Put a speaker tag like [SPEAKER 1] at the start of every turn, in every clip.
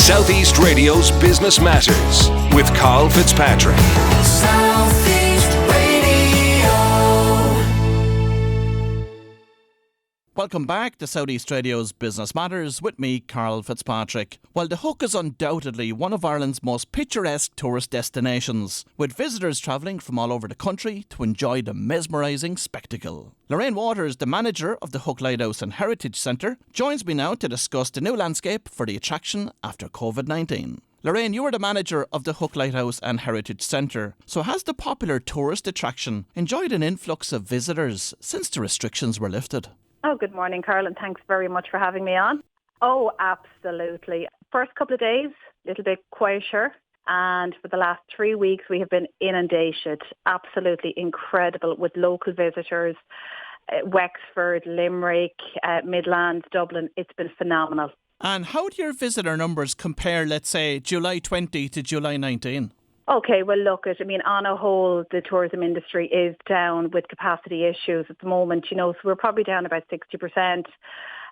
[SPEAKER 1] Southeast Radio's Business Matters with Karl Fitzpatrick.
[SPEAKER 2] Southeast Radio.
[SPEAKER 3] Welcome back to Southeast Radio's Business Matters with me, Karl Fitzpatrick. Well, the Hook is undoubtedly one of Ireland's most picturesque tourist destinations, with visitors travelling from all over the country to enjoy the mesmerising spectacle. Lorraine Waters, the manager of the Hook Lighthouse and Heritage Centre, joins me now to discuss the new landscape for the attraction after COVID-19. Lorraine, you are the manager of the Hook Lighthouse and Heritage Centre. So has the popular tourist attraction enjoyed an influx of visitors since the restrictions were lifted?
[SPEAKER 4] Oh, good morning, Karl, and thanks very much for having me on. Oh, absolutely. First couple of days, a little bit quieter. And for the last 3 weeks, we have been inundated. Absolutely incredible with local visitors. Wexford, Limerick, Midlands, Dublin. It's been phenomenal.
[SPEAKER 3] And how do your visitor numbers compare, let's say, July 20 to July 19?
[SPEAKER 4] Okay, well, look, on a whole, the tourism industry is down with capacity issues at the moment, so we're probably down about 60%.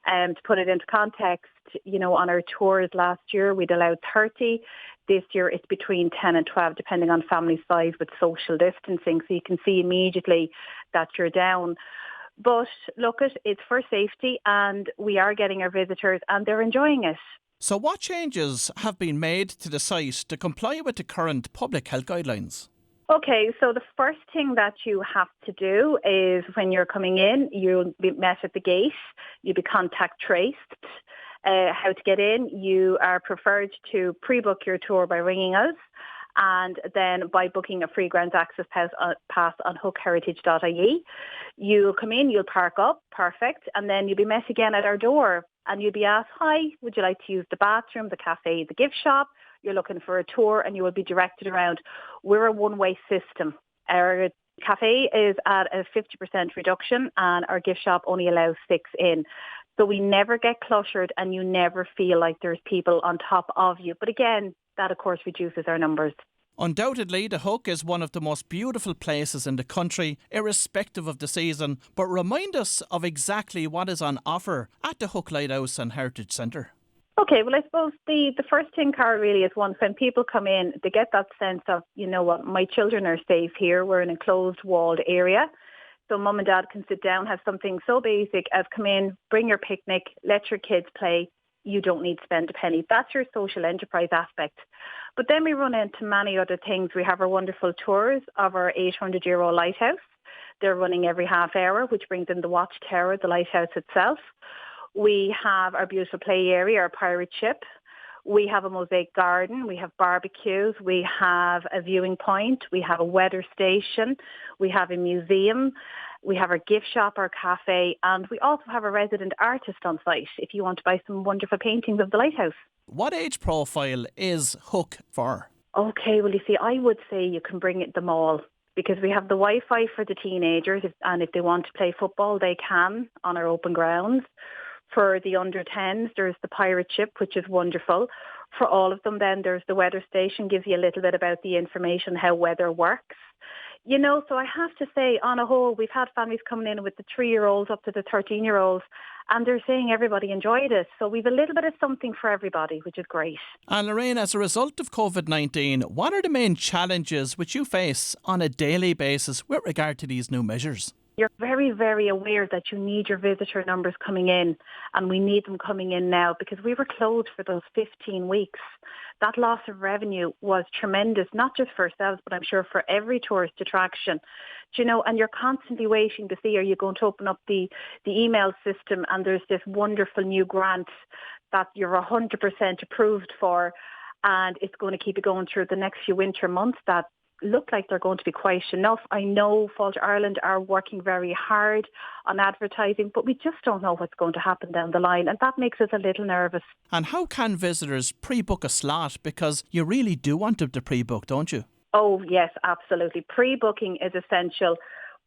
[SPEAKER 4] To put it into context, on our tours last year, we'd allowed 30. This year, it's between 10 and 12, depending on family size with social distancing. So you can see immediately that you're down. But look, it's for safety, and we are getting our visitors, and they're enjoying it.
[SPEAKER 3] So what changes have been made to the site to comply with the current public health guidelines?
[SPEAKER 4] Okay, so the first thing that you have to do is when you're coming in, you'll be met at the gate, you'll be contact traced. How to get in, you are preferred to pre-book your tour by ringing us, and then by booking a free ground access pass on hookheritage.ie. You'll come in, you'll park up, perfect, and then you'll be met again at our door. And you'll be asked, hi, would you like to use the bathroom, the cafe, the gift shop? You're looking for a tour, and you will be directed around. We're a one-way system. Our cafe is at a 50% reduction, and our gift shop only allows 6 in. So we never get cluttered, and you never feel like there's people on top of you. But again, that of course reduces our numbers.
[SPEAKER 3] Undoubtedly, the Hook is one of the most beautiful places in the country, irrespective of the season. But remind us of exactly what is on offer at the Hook Lighthouse and Heritage Centre.
[SPEAKER 4] Okay, well, I suppose the first thing, Carl, really is when people come in, they get that sense of, what, my children are safe here. We're in an enclosed, walled area. So mum and dad can sit down, have something so basic as come in, bring your picnic, let your kids play. You don't need to spend a penny. That's your social enterprise aspect. But then we run into many other things. We have our wonderful tours of our 800-year-old lighthouse. They're running every half hour, which brings in the watchtower, the lighthouse itself. We have our beautiful play area, our pirate ship. We have a mosaic garden. We have barbecues. We have a viewing point. We have a weather station. We have a museum. We have our gift shop, our cafe, and we also have a resident artist on site if you want to buy some wonderful paintings of the lighthouse.
[SPEAKER 3] What age profile is Hook for?
[SPEAKER 4] Okay, well, you see, I would say you can bring them all because we have the Wi-Fi for the teenagers, and if they want to play football, they can on our open grounds. For the under-10s, there's the pirate ship, which is wonderful. For all of them, then, there's the weather station, gives you a little bit about the information, how weather works. So I have to say, on a whole, we've had families coming in with the 3-year-olds up to the 13-year-olds, and they're saying everybody enjoyed it. So we've a little bit of something for everybody, which is great.
[SPEAKER 3] And Lorraine, as a result of COVID-19, what are the main challenges which you face on a daily basis with regard to these new measures?
[SPEAKER 4] You're very, very aware that you need your visitor numbers coming in, and we need them coming in now because we were closed for those 15 weeks. That loss of revenue was tremendous, not just for ourselves, but I'm sure for every tourist attraction. And you're constantly waiting to see, are you going to open up the email system, and there's this wonderful new grant that you're 100% approved for, and it's going to keep you going through the next few winter months that look like they're going to be quiet enough. I know Fáilte Ireland are working very hard on advertising, but we just don't know what's going to happen down the line, and that makes us a little nervous.
[SPEAKER 3] And how can visitors pre-book a slot? Because you really do want them to pre-book, don't you?
[SPEAKER 4] Oh, yes, absolutely. Pre-booking is essential.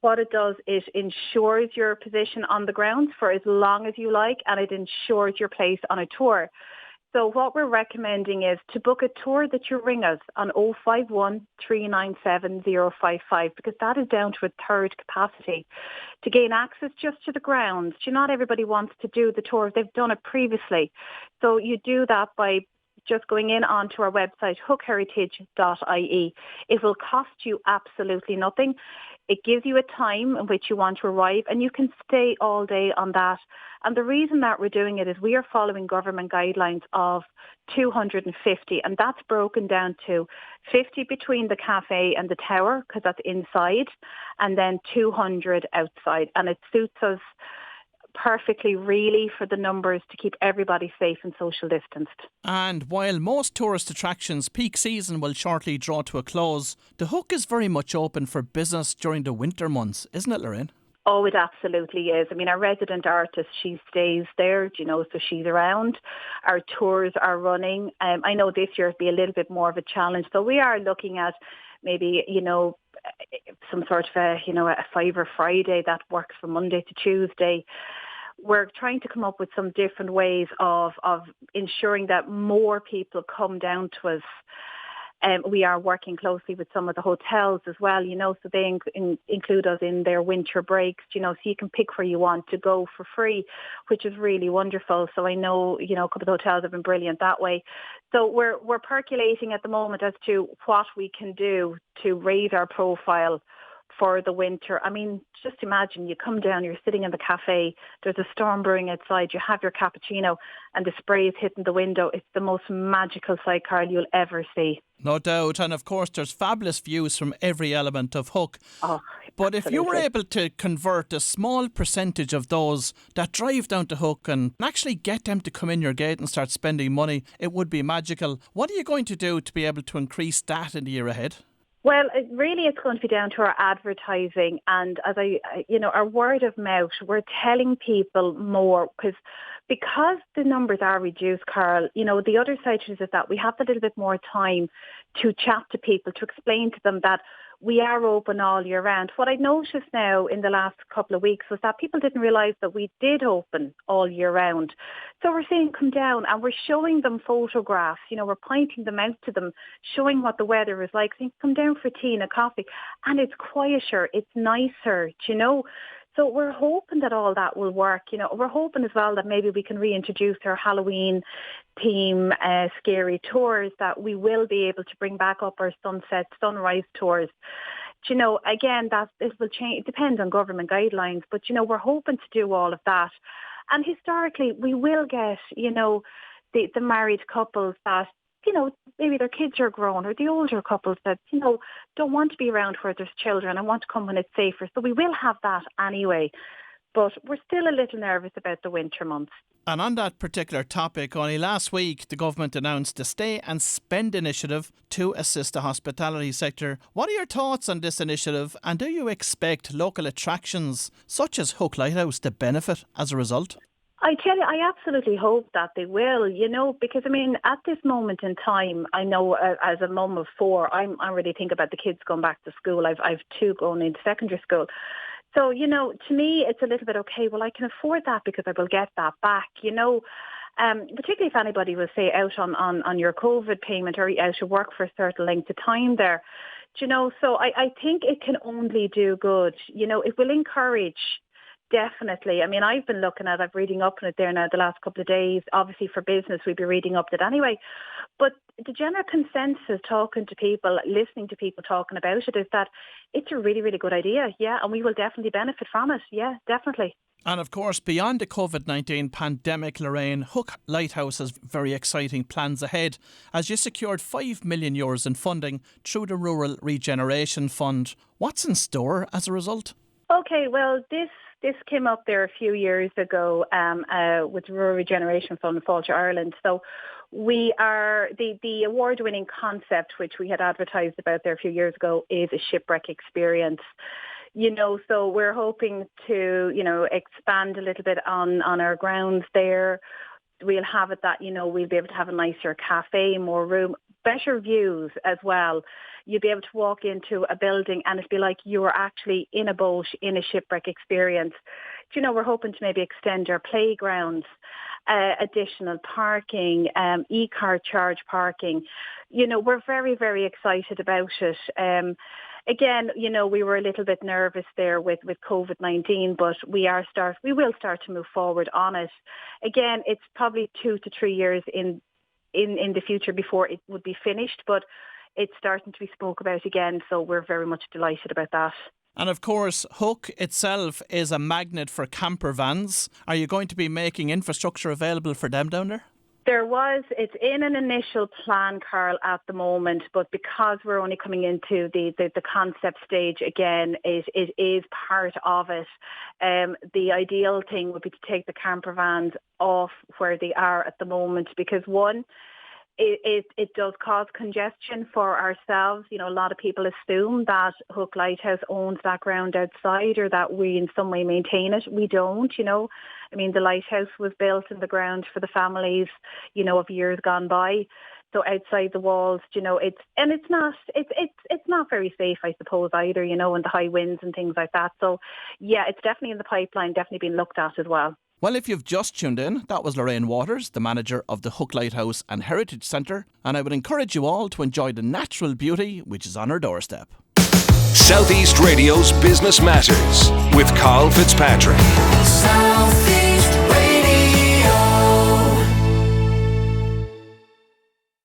[SPEAKER 4] What it does, it ensures your position on the grounds for as long as you like, and it ensures your place on a tour. So what we're recommending is to book a tour that you ring us on 051 397 055 because that is down to a third capacity to gain access just to the grounds. Not everybody wants to do the tour. They've done it previously. So you do that by just going in onto our website, hookheritage.ie. It will cost you absolutely nothing. It gives you a time in which you want to arrive, and you can stay all day on that. And the reason that we're doing it is we are following government guidelines of 250, and that's broken down to 50 between the cafe and the tower, because that's inside, and then 200 outside. And it suits us perfectly, really, for the numbers, to keep everybody safe and social distanced.
[SPEAKER 3] And while most tourist attractions' peak season will shortly draw to a close, the Hook is very much open for business during the winter months, isn't it, Lorraine?
[SPEAKER 4] Oh, it absolutely is. I mean, our resident artist, she stays there, so she's around. Our tours are running. I know this year will be a little bit more of a challenge, so we are looking at maybe, some sort of a Fiver Friday that works from Monday to Tuesday. We're trying to come up with some different ways of ensuring that more people come down to us. We are working closely with some of the hotels as well, so they include us in their winter breaks, so you can pick where you want to go for free, which is really wonderful. So I know, a couple of hotels have been brilliant that way. So we're percolating at the moment as to what we can do to raise our profile for the winter. I mean, just imagine you come down, you're sitting in the cafe, there's a storm brewing outside, you have your cappuccino and the spray is hitting the window. It's the most magical sight, Karl, you'll ever see.
[SPEAKER 3] No doubt. And of course, there's fabulous views from every element of Hook.
[SPEAKER 4] Oh,
[SPEAKER 3] but
[SPEAKER 4] absolutely.
[SPEAKER 3] If you were able to convert a small percentage of those that drive down to Hook and actually get them to come in your gate and start spending money, it would be magical. What are you going to do to be able to increase that in the year ahead?
[SPEAKER 4] Well, it's going to be down to our advertising and our word of mouth. We're telling people more because the numbers are reduced, Karl. The other side is that we have a little bit more time to chat to people, to explain to them that we are open all year round. What I noticed now in the last couple of weeks was that people didn't realise that we did open all year round. So we're saying come down and we're showing them photographs, we're pointing them out to them, showing what the weather is like, saying come down for tea and a coffee. And it's quieter, it's nicer, So we're hoping that all that will work. We're hoping as well that maybe we can reintroduce our Halloween theme, scary tours, that we will be able to bring back up our sunset, sunrise tours. Again, this will change. It depends on government guidelines, but, we're hoping to do all of that. And historically, we will get, the married couples that, maybe their kids are grown, or the older couples that, don't want to be around where there's children and want to come when it's safer. So we will have that anyway. But we're still a little nervous about the winter months.
[SPEAKER 3] And on that particular topic, only last week the government announced the Stay and Spend initiative to assist the hospitality sector. What are your thoughts on this initiative, and do you expect local attractions such as Hook Lighthouse to benefit as a result?
[SPEAKER 4] I tell you, I absolutely hope that they will, because, at this moment in time, I know as a mum of four, I'm really thinking about the kids going back to school. I've two going into secondary school. So, to me, it's a little bit, okay, well, I can afford that because I will get that back, particularly if anybody was, say, out on your COVID payment or out of work for a certain length of time there. So I think it can only do good. It will encourage. Definitely. I've been looking at, I'm reading up on it there now the last couple of days. Obviously for business, we'd be reading up it anyway. But the general consensus, talking to people, listening to people talking about it, is that it's a really, really good idea. Yeah. And we will definitely benefit from it. Yeah, definitely.
[SPEAKER 3] And of course, beyond the COVID-19 pandemic, Lorraine, Hook Lighthouse has very exciting plans ahead as you secured €5 million in funding through the Rural Regeneration Fund. What's in store as a result? Okay,
[SPEAKER 4] well, this came up there a few years ago with the Rural Regeneration Fund, Fáilte Ireland. So we are, the award-winning concept, which we had advertised about there a few years ago, is a shipwreck experience. So we're hoping to, expand a little bit on our grounds there. We'll have it that, we'll be able to have a nicer cafe, more room, better views as well. You'll be able to walk into a building and it'll be like you were actually in a boat in a shipwreck experience. We're hoping to maybe extend our playgrounds, additional parking, e-car charge parking. We're very, very excited about it. Again, we were a little bit nervous there with COVID-19, but we will start to move forward on it. Again, it's probably 2 to 3 years in in the future before it would be finished, but it's starting to be spoke about again, so we're very much delighted about that.
[SPEAKER 3] And of course, Hook itself is a magnet for camper vans. Are you going to be making infrastructure available for them down there?
[SPEAKER 4] It's in an initial plan, Karl, at the moment, but because we're only coming into the concept stage again, it is part of it. The ideal thing would be to take the camper vans off where they are at the moment, because one, it does cause congestion for ourselves. You know, a lot of people assume that Hook Lighthouse owns that ground outside or that we in some way maintain it. We don't, you know. I mean, the lighthouse was built in the ground for the families, you know, of years gone by. So outside the walls, you know, it's not very safe, I suppose, either, you know, and the high winds and things like that. So yeah, it's definitely in the pipeline, definitely being looked at as well.
[SPEAKER 3] Well, if you've just tuned in, that was Lorraine Waters, the manager of the Hook Lighthouse and Heritage Centre, and I would encourage you all to enjoy the natural beauty which is on our doorstep.
[SPEAKER 1] Southeast Radio's Business Matters with Karl Fitzpatrick.
[SPEAKER 2] Southeast.